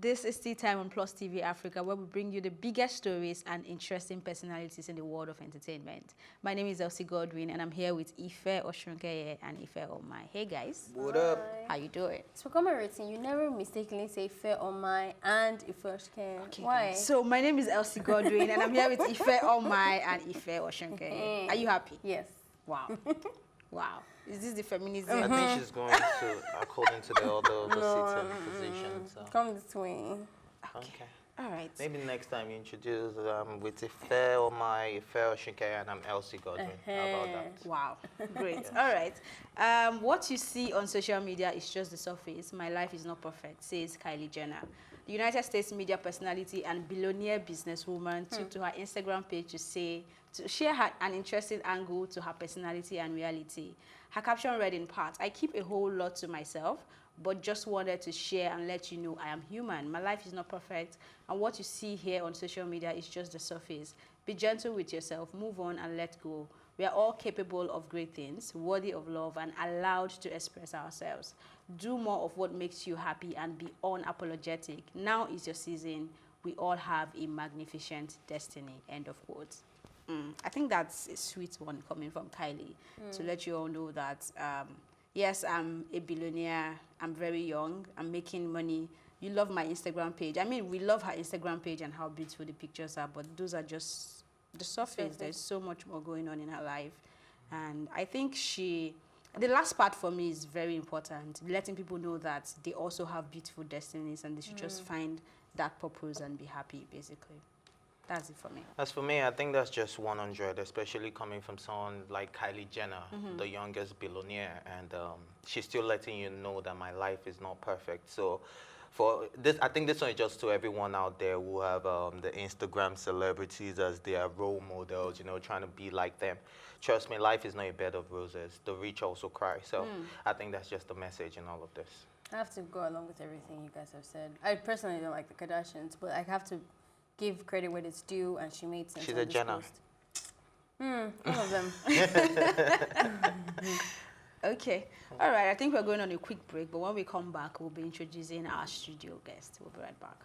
This is Tea Time on Plus TV Africa, where we bring you the biggest stories and interesting personalities in the world of entertainment. My name is Elsie Godwin, and I'm here with Ife Oshunkeye and Ife Omai. Hey guys. What up? How you doing? To become a routine, you never mistakenly say Ife Omai and Ife Oshunkeye. Okay, Why? So my name is Elsie Godwin, and I'm here with Ife Omai and Ife Oshunkeye. Are you happy? Yes. Wow. Wow. Is this the feminism? I think she's going to, according to the other sitting position. So. Come this way. Okay. All right. Maybe next time you introduce with Ife Omai, Ife Oshunkeye, and I'm Elsie Godwin. How about that? Wow, great. All right. What you see on social media is just the surface. My life is not perfect, says Kylie Jenner. The United States media personality and billionaire businesswoman took to her Instagram page to share an interesting angle to her personality and reality. Her caption read in part, "I keep a whole lot to myself, but just wanted to share and let you know I am human. My life is not perfect, and what you see here on social media is just the surface. Be gentle with yourself, move on and let go. We are all capable of great things, worthy of love, and allowed to express ourselves. Do more of what makes you happy and be unapologetic. Now is your season. We all have a magnificent destiny." End of quote. I think that's a sweet one coming from Kylie to let you all know that, yes, I'm a billionaire. I'm very young. I'm making money. You love my Instagram page. I mean, we love her Instagram page and how beautiful the pictures are, but those are just the surface. There's so much more going on in her life. And I think the last part for me is very important, letting people know that they also have beautiful destinies and they should just find that purpose and be happy, basically. That's it for me. As for me, I think that's just 100, especially coming from someone like Kylie Jenner, the youngest billionaire, and she's still letting you know that my life is not perfect. So for this, I think this one is just to everyone out there who have the Instagram celebrities as their role models, you know, trying to be like them. Trust me, life is not a bed of roses. The rich also cry. So I think that's just the message in all of this. I have to go along with everything you guys have said. I personally don't like the Kardashians, but I have to give credit where it's due, and she made sense. She's a Jenner. All of them. Okay. All right. I think we're going on a quick break, but when we come back, we'll be introducing our studio guest. We'll be right back.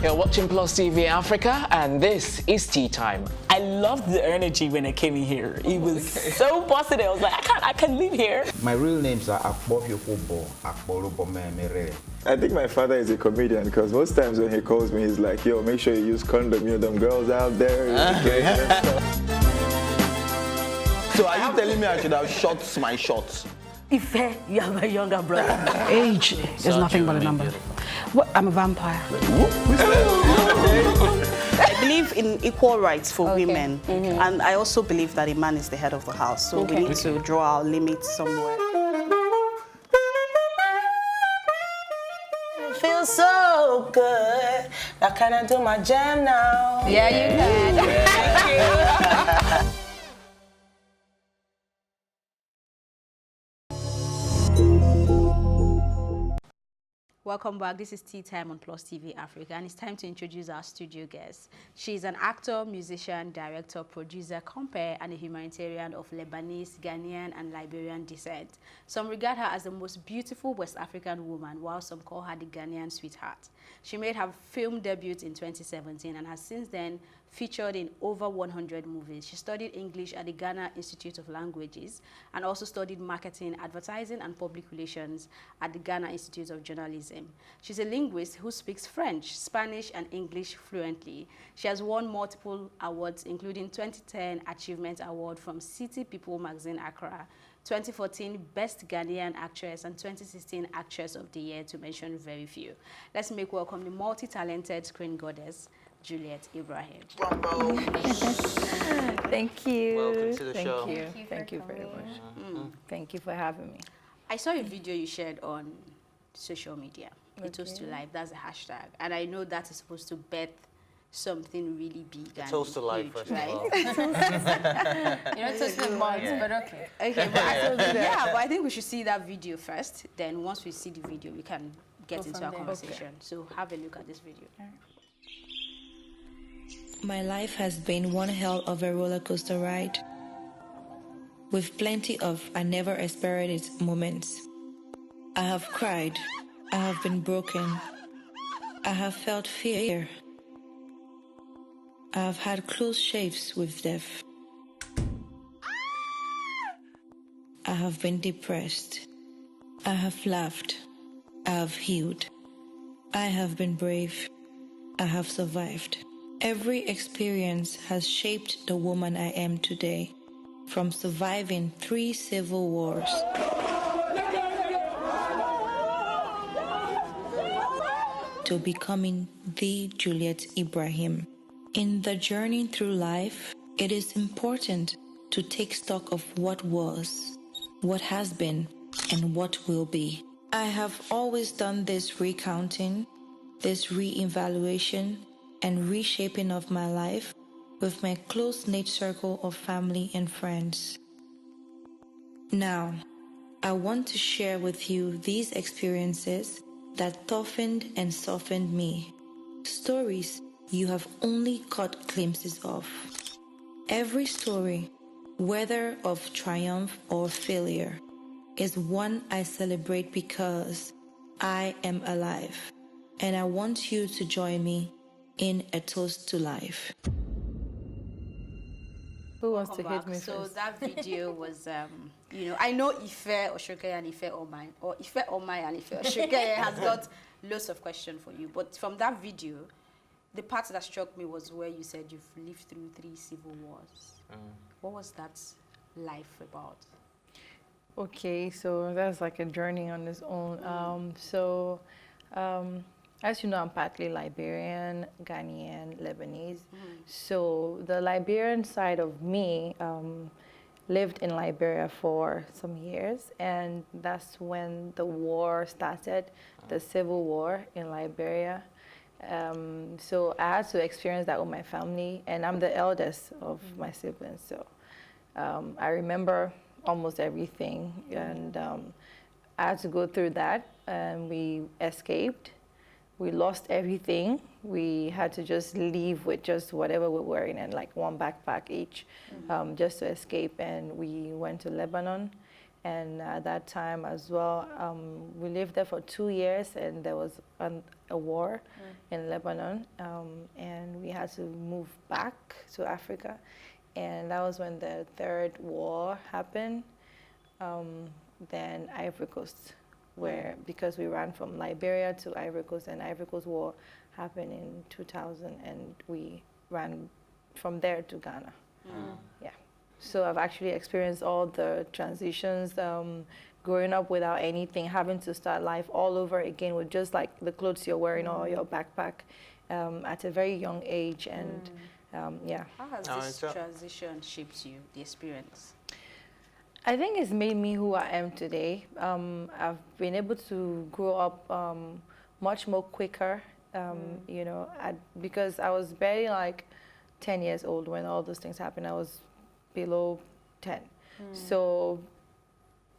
You're watching Plus TV Africa, and this is Tea Time. I loved the energy when I came in here. It was so positive. I was like, I can live here. My real names are Akbofyofobo, Akbolubomemere. I think my father is a comedian because most times when he calls me, he's like, yo, make sure you use condom, you know, them girls out there. So are you telling me I should have shot my shots? Ife, you have a younger brother. Age is nothing but a number. Well, I'm a vampire. I believe in equal rights for women, and I also believe that a man is the head of the house, so we need to draw our limits somewhere. Feels so good. Now can I do my jam now? Yeah, you can. Thank you. Welcome back. This is Tea Time on Plus TV Africa, and it's time to introduce our studio guest. She's an actor, musician, director, producer, compere, and a humanitarian of Lebanese, Ghanaian, and Liberian descent. Some regard her as the most beautiful West African woman, while some call her the Ghanaian sweetheart. She made her film debut in 2017 and has since then featured in over 100 movies. She studied English at the Ghana Institute of Languages and also studied marketing, advertising, and public relations at the Ghana Institute of Journalism. She's a linguist who speaks French, Spanish, and English fluently. She has won multiple awards, including 2010 Achievement Award from City People Magazine Accra, 2014 Best Ghanaian Actress, and 2016 Actress of the Year, to mention very few. Let's make welcome the multi-talented screen goddess, Juliet Ibrahim. Thank you. Welcome to the show. Thank you. Thank you very much. Thank you for having me. I saw a video you shared on social media. It Toast to Life, that's a hashtag. And I know that is supposed to birth something really big and Toast to Life, huge, first right? of all. You know, it's just mugs, but okay. Okay, but I think we should see that video first. Then once we see the video, we can get into our conversation. Okay. So have a look at this video. My life has been one hell of a roller coaster ride. with plenty of I never expected it moments. I have cried, I have been broken, I have felt fear, I have had close shaves with death. I have been depressed, I have laughed, I have healed, I have been brave, I have survived. Every experience has shaped the woman I am today, from surviving 3 civil wars to becoming the Juliet Ibrahim. In the journey through life, it is important to take stock of what was, what has been, and what will be. I have always done this recounting, this re-evaluation, and reshaping of my life with my close-knit circle of family and friends. Now, I want to share with you these experiences that toughened and softened me. Stories you have only caught glimpses of. Every story, whether of triumph or failure, is one I celebrate because I am alive, and I want you to join me in a toast to life. Who wants to Welcome hit me back. So first? that video was, you know, I know Ife Oshoke and Ife Omai, or Ife Omai and Ife Oshoke has got lots of questions for you. But from that video, the part that struck me was where you said you've lived through 3 civil wars. What was that life about? Okay, so that's like a journey on its own. As you know, I'm partly Liberian, Ghanaian, Lebanese. So the Liberian side of me lived in Liberia for some years, and that's when the war started, the civil war in Liberia. So I had to experience that with my family, and I'm the eldest of my siblings. So I remember almost everything, and I had to go through that, and we escaped. We lost everything. We had to just leave with just whatever we were wearing and like one backpack each, just to escape. And we went to Lebanon, and at that time as well, we lived there for 2 years, and there was a war in Lebanon, and we had to move back to Africa. And that was when the third war happened. Then Ivory Coast, where because we ran from Liberia to Ivory Coast, and Ivory Coast War happened in 2000, and we ran from there to Ghana. Yeah. So I've actually experienced all the transitions, growing up without anything, having to start life all over again with just like the clothes you're wearing or your backpack at a very young age. And yeah. How has this transition shaped you, the experience? I think it's made me who I am today. I've been able to grow up much more quicker, you know, because I was barely like 10 years old when all those things happened. I was below 10. So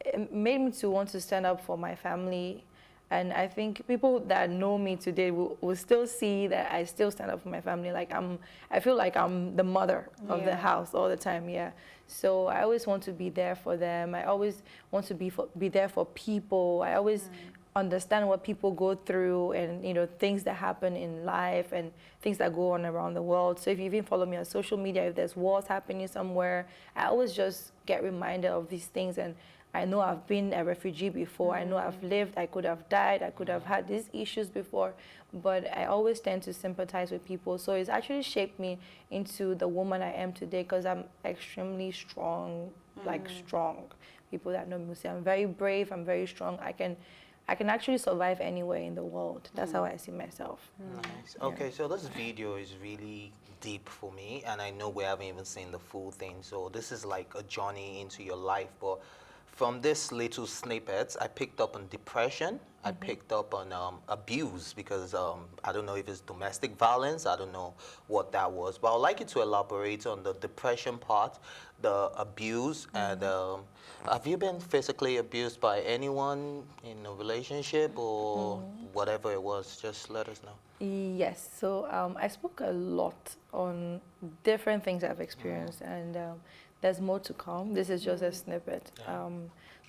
it made me to want to stand up for my family. And I think people that know me today will still see that I still stand up for my family. Like I feel like I'm the mother of the house all the time, yeah. So I always want to be there for them. I always want to be there for people. I always understand what people go through, and you know, things that happen in life and things that go on around the world. So if you even follow me on social media, if there's wars happening somewhere, I always just get reminded of these things. And I know I've been a refugee before. I know I've lived, I could have died, I could have had these issues before, but I always tend to sympathize with people. So it's actually shaped me into the woman I am today, because I'm extremely strong, like strong. People that know me say I'm very brave, I'm very strong. I can actually survive anywhere in the world. That's how I see myself. Nice. Okay, so this video is really deep for me, and I know we haven't even seen the full thing. So this is like a journey into your life, but from this little snippets, I picked up on depression, I picked up on abuse because I don't know if it's domestic violence. I don't know what that was. But I'd like you to elaborate on the depression part, the abuse, and have you been physically abused by anyone in a relationship or whatever it was? Just let us know. Yes, so I spoke a lot on different things I've experienced, and there's more to come. This is just a snippet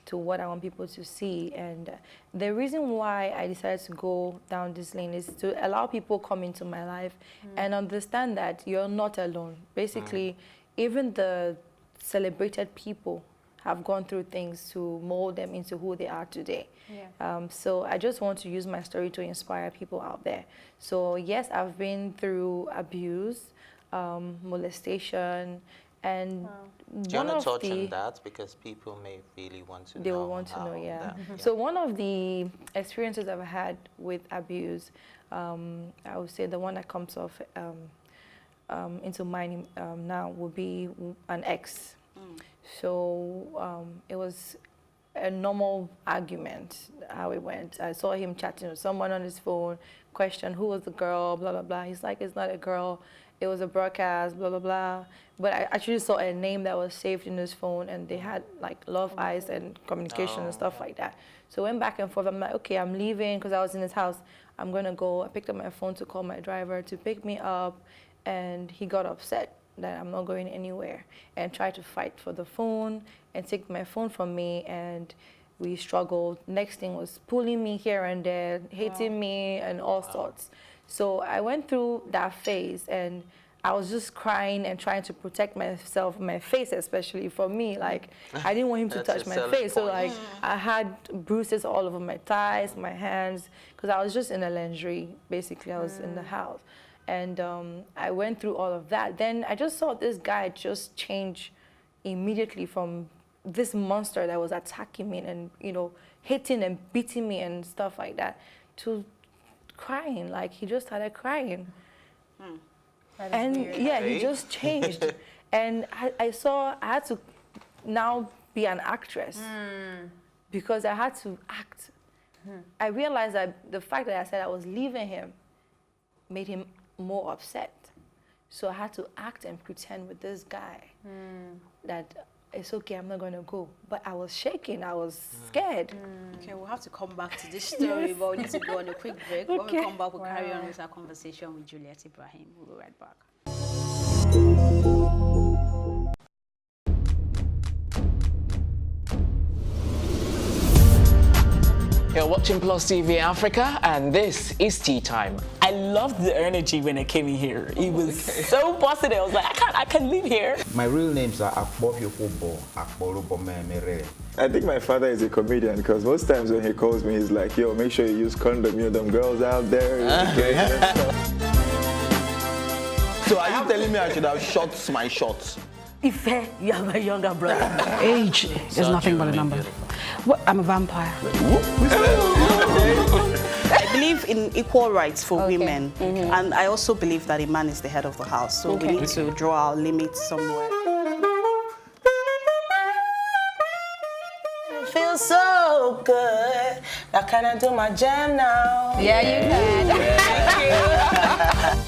to what I want people to see. And the reason why I decided to go down this lane is to allow people come into my life and understand that you're not alone. Basically, even the celebrated people have gone through things to mold them into who they are today. So I just want to use my story to inspire people out there. So yes, I've been through abuse, molestation, and do you want to touch on that because people may really want to know? They will want to know, yeah. So one of the experiences I've had with abuse, I would say the one that comes off into mind now would be an ex. So it was a normal argument, how it went. I saw him chatting with someone on his phone, questioned who was the girl, blah, blah, blah. He's like, it's not a girl, it was a broadcast, blah, blah, blah. But I actually saw a name that was saved in his phone, and they had like love eyes and communication and stuff like that. So I went back and forth. I'm like, okay, I'm leaving because I was in his house. I'm gonna go. I picked up my phone to call my driver to pick me up, and he got upset that I'm not going anywhere and tried to fight for the phone and take my phone from me, and we struggled. Next thing was pulling me here and there, hitting me and all sorts. So I went through that phase, and I was just crying and trying to protect myself, my face especially. For me, like, I didn't want him to touch my face. So like, I had bruises all over my thighs, my hands, because I was just in a lingerie, basically. I was in the house. And I went through all of that. Then I just saw this guy just change immediately from this monster that was attacking me and, you know, hitting and beating me and stuff like that, to crying. Like, he just started crying. And yeah, he just changed. And I saw I had to now be an actress because I had to act. I realized that the fact that I said I was leaving him made him more upset. So I had to act and pretend with this guy that it's okay, I'm not going to go. But I was shaking, I was scared. Okay, we'll have to come back to this story, but we need to go on a quick break. When we come back, we'll carry on with our conversation with Juliet Ibrahim. We'll be right back. You're watching Plus TV Africa, and this is Tea Time. I loved the energy when I came in here. It was so positive. I was like, I can live here. My real names are Akbofyofobo, Akborobomemere. I think my father is a comedian because most times when he calls me, he's like, yo, make sure you use condom, you know, them girls out there. So are you telling me I should have shot my shots? Ife, you have a younger brother. Age is nothing but a number. What? I'm a vampire. I believe in equal rights for women, and I also believe that a man is the head of the house, so we need to draw our limits somewhere. Feels so good. Now can I do my jam now? Yeah, you can. Thank you.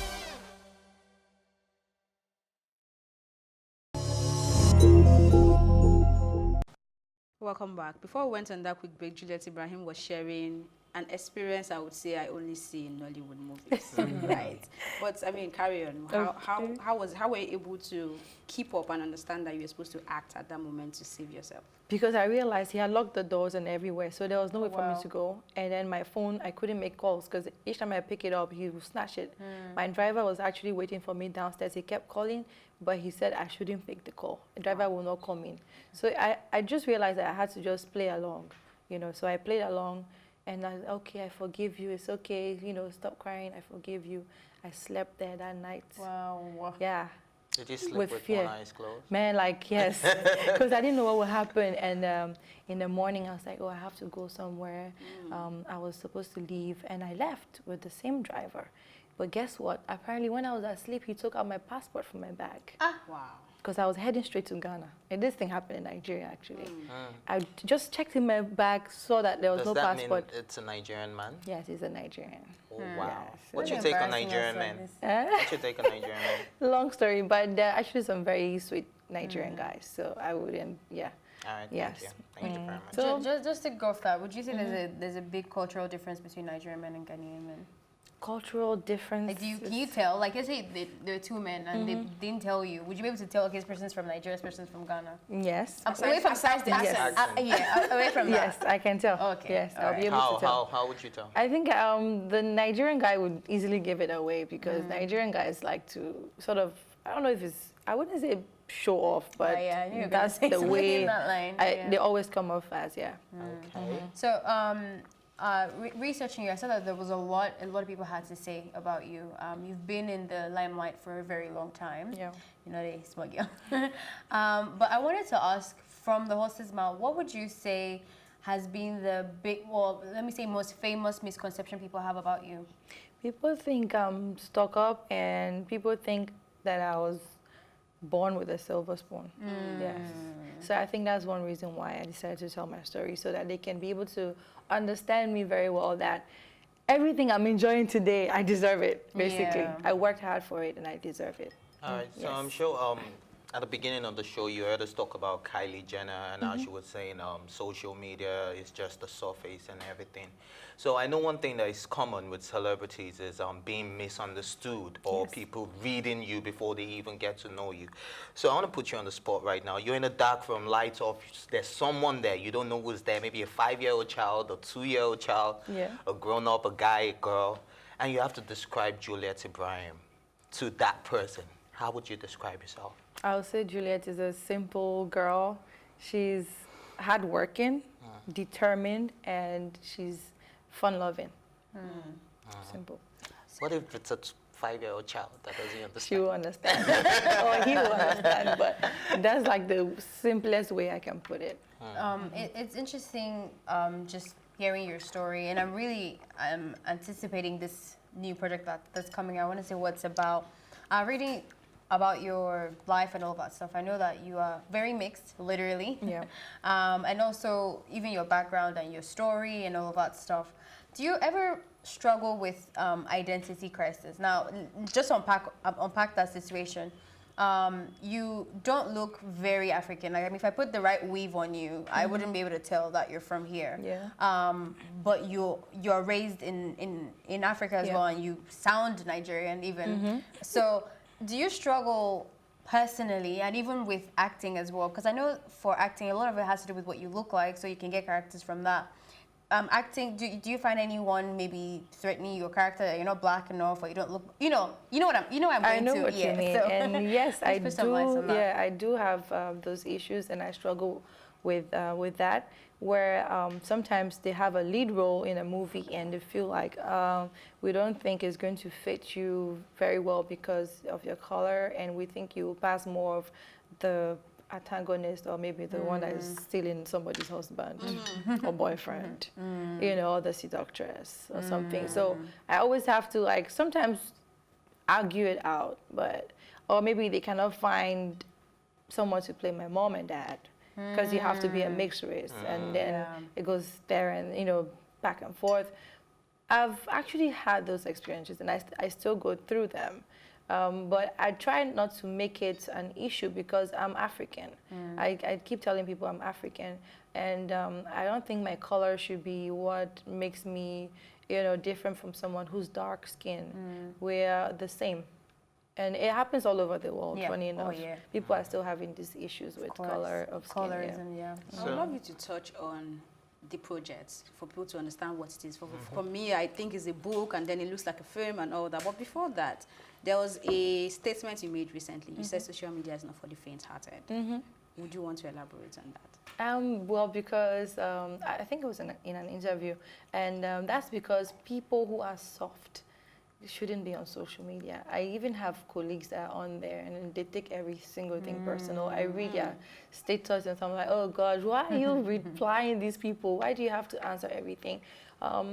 Welcome back. Before we went on that quick break, Juliet Ibrahim was sharing an experience I would say I only see in Nollywood movies, right? But I mean, carry on. How were you able to keep up and understand that you were supposed to act at that moment to save yourself? Because I realized he had locked the doors and everywhere, so there was no way for me to go. And then my phone, I couldn't make calls because each time I pick it up, he would snatch it. My driver was actually waiting for me downstairs. He kept calling, but he said I shouldn't pick the call. The driver will not come in. So I just realized that I had to just play along, you know. So I played along, and I said, okay, I forgive you. It's okay, you know, stop crying. I forgive you. I slept there that night. Wow. Yeah. Did you sleep with fear. one eye closed? Man, like, yes, because I didn't know what would happen. And in the morning, I was like, oh, I have to go somewhere. I was supposed to leave, and I left with the same driver. But guess what? Apparently, when I was asleep, he took out my passport from my bag. Wow. because I was heading straight to Ghana. And this thing happened in Nigeria, actually. I just checked in my bag, saw that there was Does no that passport. mean it's a Nigerian man? Yes, he's a Nigerian. Oh, wow. Yes. What's your take on Nigerian men? What's your take on Nigerian men? Long story, but there are actually some very sweet Nigerian guys, so I wouldn't, yeah. All right, yes. Thank you very much. So, just to go off that, would you say there's a big cultural difference between Nigerian men and Ghanaian men? cultural difference. Like, can you tell? Like, let's say there are two men and they didn't tell you. Would you be able to tell, okay, this person's from Nigeria, this person's from Ghana? Yes. Away from size, yes. Away from that. Yes, I can tell. Okay. Yes, I'll be able to tell. How would you tell? I think the Nigerian guy would easily give it away because Nigerian guys like to sort of, I don't know if it's, I wouldn't say show off, but that's the way they always come off as, Okay. So, researching you, I saw that there was a lot of people had to say about you. You've been in the limelight for a very long time. Yeah. You're not a small girl. But I wanted to ask, from the horse's mouth, what would you say has been the let me say most famous misconception people have about you? People think I'm stuck up, and people think that I was born with a silver spoon. Yes. So I think that's one reason why I decided to tell my story, so that they can be able to understand me very well, that everything I'm enjoying today, I deserve it, basically. Yeah. I worked hard for it and I deserve it. All right, so I'm sure at the beginning of the show, you heard us talk about Kylie Jenner, and how she was saying social media is just the surface and everything. So I know one thing that is common with celebrities is being misunderstood, or people reading you before they even get to know you. So I want to put you on the spot right now. You're in a dark room, lights off, there's someone there, you don't know who's there, maybe a 5-year-old child, a 2-year-old child, a grown-up, a guy, a girl, and you have to describe Juliet Ibrahim to that person. How would you describe yourself? I would say Juliet is a simple girl. She's hardworking, determined, and she's fun-loving. Simple. What if it's a 5-year-old child that doesn't understand? She will understand. Or he will understand, but that's like the simplest way I can put it. It's interesting just hearing your story, and I'm anticipating this new project that's coming out. I want to say what it's about. Reading about your life and all that stuff, I know that you are very mixed, literally. Yeah. And also even your background and your story and all of that stuff. Do you ever struggle with identity crisis? Now, just unpack that situation. You don't look very African. Like, I mean, if I put the right weave on you, I wouldn't be able to tell that you're from here. Yeah. But you're raised in Africa as well, and you sound Nigerian even. So, do you struggle personally, and even with acting as well? Because I know for acting, a lot of it has to do with what you look like, so you can get characters from that. Acting, do you find anyone maybe threatening your character that you're not black enough, or you don't look, you know what I'm going to? I know what you mean, so and yes, I put some lights on do. that. Yeah, I do have those issues, and I struggle with that. Where sometimes they have a lead role in a movie, and they feel like we don't think it's going to fit you very well because of your color, and we think you will pass more of the antagonist, or maybe the one that is stealing somebody's husband or boyfriend, you know, or the seductress or something. So I always have to, like, sometimes argue it out, or maybe they cannot find someone to play my mom and dad, because you have to be a mixed race, and then it goes there and, you know, back and forth. I've actually had those experiences, and I still go through them. But I try not to make it an issue because I'm African. I keep telling people I'm African, and I don't think my color should be what makes me, you know, different from someone who's dark skinned. We're the same. And it happens all over the world, funny enough. People are still having these issues with color of skin. Colorism, I would love you to touch on the project for people to understand what it is. For me, I think it's a book, and then it looks like a film and all that. But before that, there was a statement you made recently. You said social media is not for the faint-hearted. Would you want to elaborate on that? Well, because I think it was in an interview, and that's because people who are soft shouldn't be on social media. I even have colleagues that are on there, and they take every single thing personal. I read their status, and so I'm like, oh gosh, why are you replying these people? Why do you have to answer everything?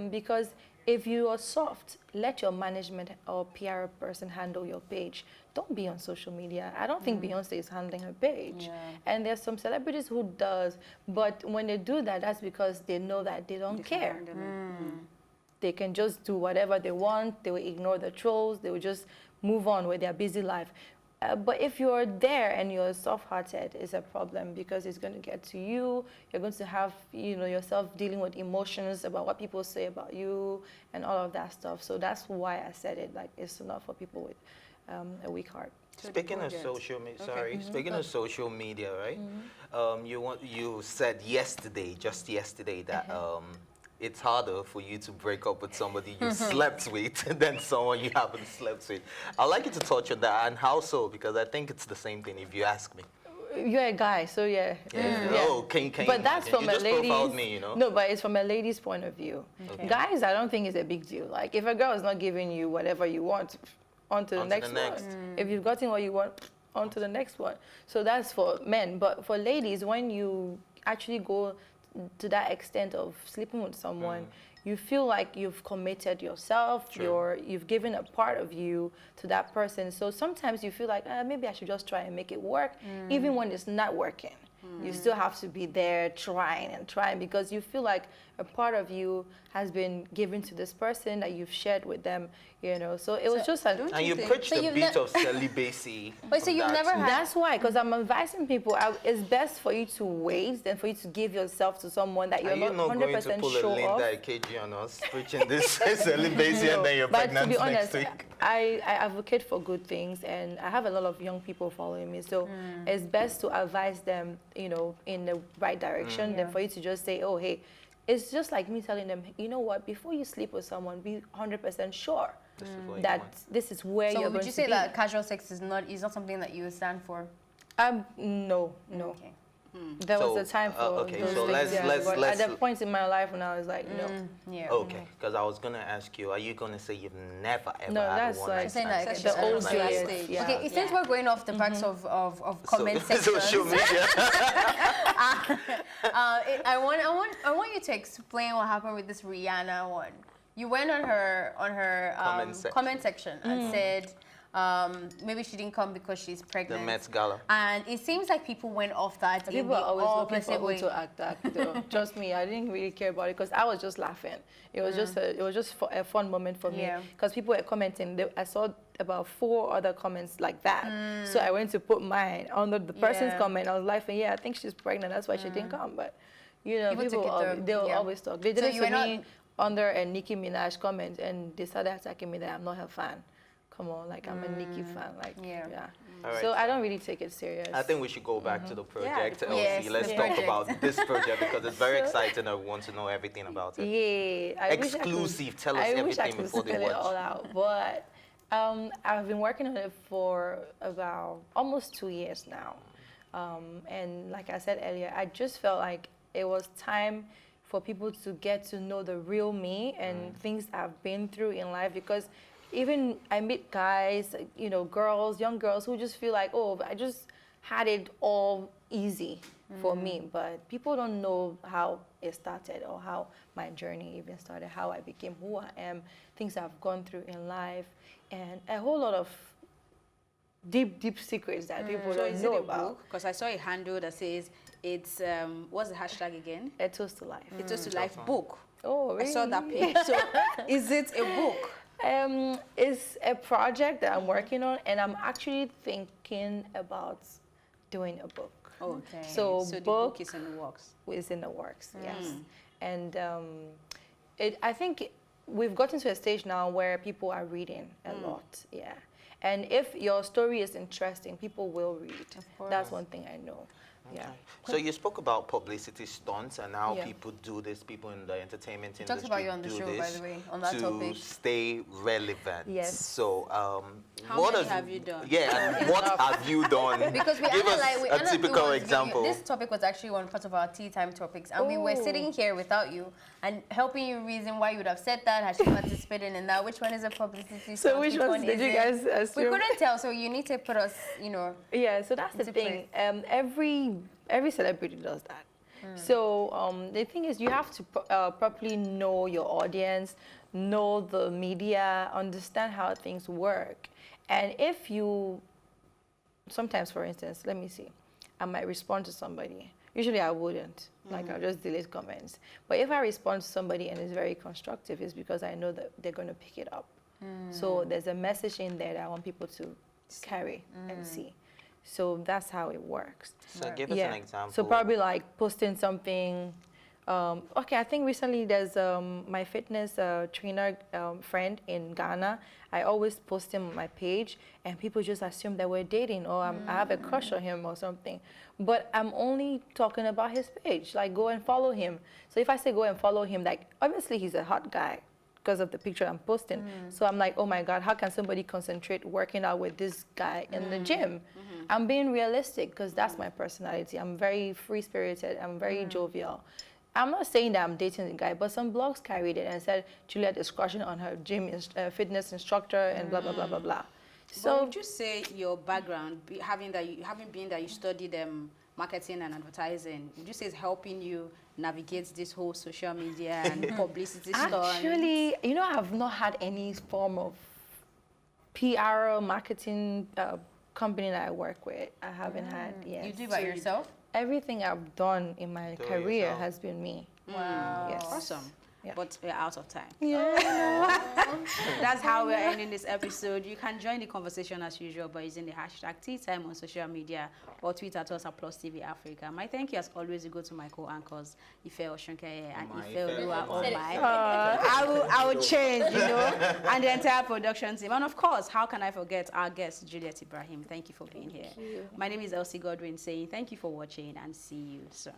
Because if you are soft, let your management or PR person handle your page. Don't be on social media. I don't think Beyonce is handling her page. Yeah. And there's some celebrities who does, but when they do that, that's because they know that they don't care. They can just do whatever they want. They will ignore the trolls. They will just move on with their busy life. But if you're there and you're soft-hearted, it's a problem because it's going to get to you. You're going to have, yourself dealing with emotions about what people say about you and all of that stuff. So that's why I said it. Like, it's not for people with a weak heart. Speaking of social media, speaking of social media, right? You said just yesterday, that it's harder for you to break up with somebody you slept with than someone you haven't slept with. I'd like you to touch on that, and how so? Because I think it's the same thing, if you ask me. You're a guy, so yeah. Oh, can you But that's from you a just lady's. profiled me, you know? No, but it's from a lady's point of view. Okay. Guys, I don't think it's a big deal. Like, if a girl is not giving you whatever you want, on to the next one. If you've gotten what you want, on to the next one. So that's for men. But for ladies, when you actually go to that extent of sleeping with someone, you feel like you've committed yourself, you've given a part of you to that person. So sometimes you feel like, maybe I should just try and make it work, even when it's not working. You still have to be there trying and trying because you feel like a part of you has been given to this person that you've shared with them, So it was just a... And you preached a bit of celibacy. Wait, so you've never had... That's why, because I'm advising people, it's best for you to wait than for you to give yourself to someone that you're not 100% sure of. Are you not going to pull a Linda KG on us, preaching this celibacy and then you're pregnant next week? But to be honest, I advocate for good things, and I have a lot of young people following me, so it's best to advise them, in the right direction than for you to just say, oh, hey, it's just like me telling them, you know what, before you sleep with someone, be 100% sure that this is where you're going to be. So would you say that casual sex is not something that you stand for? No. Okay. There was a time for those so things, let's at that point in my life when I was like, no. Yeah. Okay, because I was going to ask you, are you going to say you've never, ever no, had that's one like night the old stage. Yeah. Okay, since we're going off the backs of comment sections, social media. I want you to explain what happened with this Rihanna one. You went on her comment section and said maybe she didn't come because she's pregnant. The Met Gala. And it seems like people went off that in People the are always looking for opposite who way. to attack, though. Trust me, I didn't really care about it because I was just laughing. It was just a fun moment for me because people were commenting. I saw about 4 other comments like that. So I went to put mine under the person's comment. I was laughing. Yeah, I think she's pregnant. That's why she didn't come. But people they'll always talk. They did it to me under a Nicki Minaj comment, and they started attacking me that I'm not her fan. Come on, like I'm a Nicki fan, like Right, so I don't really take it serious. I think we should go back to the project, LC. Yes, Let's talk about this project because it's very exciting. I want to know everything about it. Yeah, Exclusive. Tell us everything before they watch. It all watch. out, but I've been working on it for about almost 2 years now, and like I said earlier, I just felt like it was time for people to get to know the real me and things I've been through in life because. Even I meet guys, girls, young girls who just feel like, oh, I just had it all easy for me. But people don't know how it started or how my journey even started, how I became who I am, things I've gone through in life, and a whole lot of deep secrets that people don't know about. Because I saw a handle that says, it's, what's the hashtag again? A Toast to Life. A Toast to Life book. Oh, really? I saw that page. So is it a book? It's a project that I'm working on, and I'm actually thinking about doing a book. Okay. So the book is in the works. Is in the works, yes. And I think we've gotten to a stage now where people are reading a lot, And if your story is interesting, people will read. That's one thing I know. Yeah. So you spoke about publicity stunts and how people do this, people in the entertainment industry talked about you on the show, by the way, on that topic. To stay relevant. Yes. So how many have you done? Yeah, and what have you done? Because Give us a typical example. This topic was actually one part of our tea time topics, and we were sitting here without you and helping you reason why you would have said that, has she participated in that, which one is a publicity stunt, so which one did you guys assume? We couldn't tell, so you need to put us, Yeah, so that's the thing. Every celebrity does that. So the thing is, you have to properly know your audience, know the media, understand how things work. And if you, sometimes, for instance, let me see, I might respond to somebody. Usually I wouldn't, like I'll just delete comments. But if I respond to somebody and it's very constructive, it's because I know that they're gonna pick it up. So there's a message in there that I want people to carry and see. So that's how it works. So give us an example. So probably like posting something. Okay, I think recently there's my fitness trainer friend in Ghana. I always post him on my page, and people just assume that we're dating or I have a crush on him or something. But I'm only talking about his page. Like, go and follow him. So if I say go and follow him, like obviously he's a hot guy because of the picture I'm posting. So I'm like, oh my God, how can somebody concentrate working out with this guy in the gym? I'm being realistic because that's my personality. I'm very free-spirited. I'm very jovial. I'm not saying that I'm dating the guy, but some blogs carried it and said Juliet is crushing on her gym fitness instructor and blah, blah, blah, blah, blah. So would you say your background, having been that you studied marketing and advertising, would you say it's helping you navigate this whole social media and publicity stuff? Actually, you know, I've not had any form of PR or marketing company that I work with. I haven't had yet. You do by yourself? Everything I've done in my career has been me. Wow. Yes. Awesome. Yeah. But we're out of time. Yeah. That's how we're ending this episode. You can join the conversation as usual by using the hashtag #TeaTime on social media or tweet at us at +TV Africa. My thank you as always go to my co-anchors, Ife Oshunke and Ife Olua Omai. I will change, you know, and the entire production team. And of course, how can I forget our guest, Juliet Ibrahim. Thank you for being here. My name is Elsie Godwin saying thank you for watching and see you soon.